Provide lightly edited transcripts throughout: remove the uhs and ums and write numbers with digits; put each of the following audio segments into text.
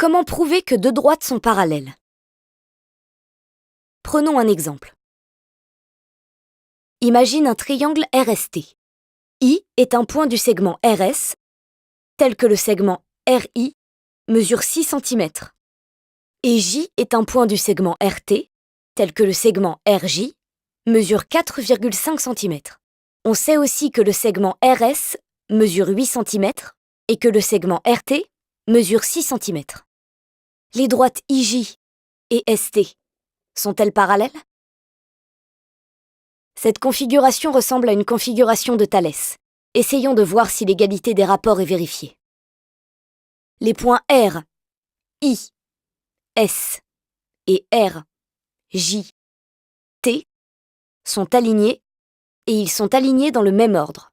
Comment prouver que deux droites sont parallèles? Prenons un exemple. Imagine un triangle RST. I est un point du segment RS, tel que le segment RI mesure 6 cm, et J est un point du segment RT, tel que le segment RJ mesure 4,5 cm. On sait aussi que le segment RS mesure 8 cm et que le segment RT mesure 6 cm. Les droites IJ et ST sont-elles parallèles? Cette configuration ressemble à une configuration de Thalès. Essayons de voir si l'égalité des rapports est vérifiée. Les points R, I, S et R, J, T sont alignés et ils sont alignés dans le même ordre.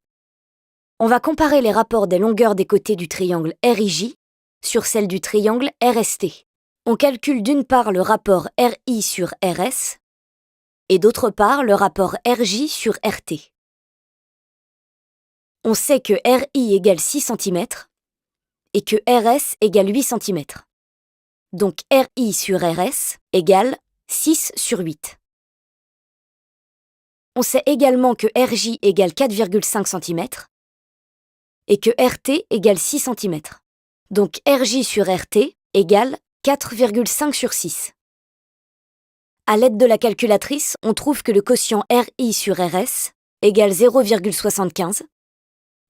On va comparer les rapports des longueurs des côtés du triangle RIJ sur celles du triangle RST. On calcule d'une part le rapport RI sur RS et d'autre part le rapport RJ sur RT. On sait que RI égale 6 cm et que RS égale 8 cm. Donc RI sur RS égale 6 sur 8. On sait également que RJ égale 4,5 cm et que RT égale 6 cm. Donc RJ sur RT égale 4,5 sur 6. À l'aide de la calculatrice, on trouve que le quotient RI sur RS égale 0,75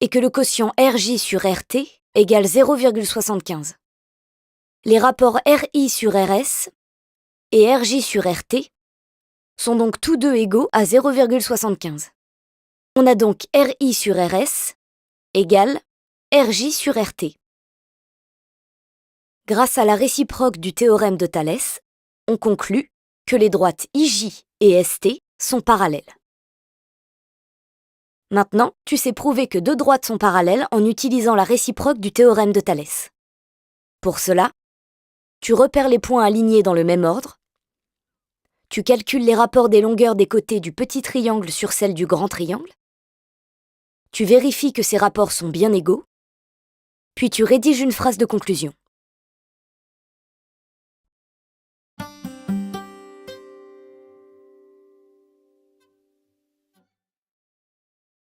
et que le quotient RJ sur RT égale 0,75. Les rapports RI sur RS et RJ sur RT sont donc tous deux égaux à 0,75. On a donc RI sur RS égale RJ sur RT. Grâce à la réciproque du théorème de Thalès, on conclut que les droites IJ et ST sont parallèles. Maintenant, tu sais prouver que deux droites sont parallèles en utilisant la réciproque du théorème de Thalès. Pour cela, tu repères les points alignés dans le même ordre, tu calcules les rapports des longueurs des côtés du petit triangle sur celles du grand triangle, tu vérifies que ces rapports sont bien égaux, puis tu rédiges une phrase de conclusion.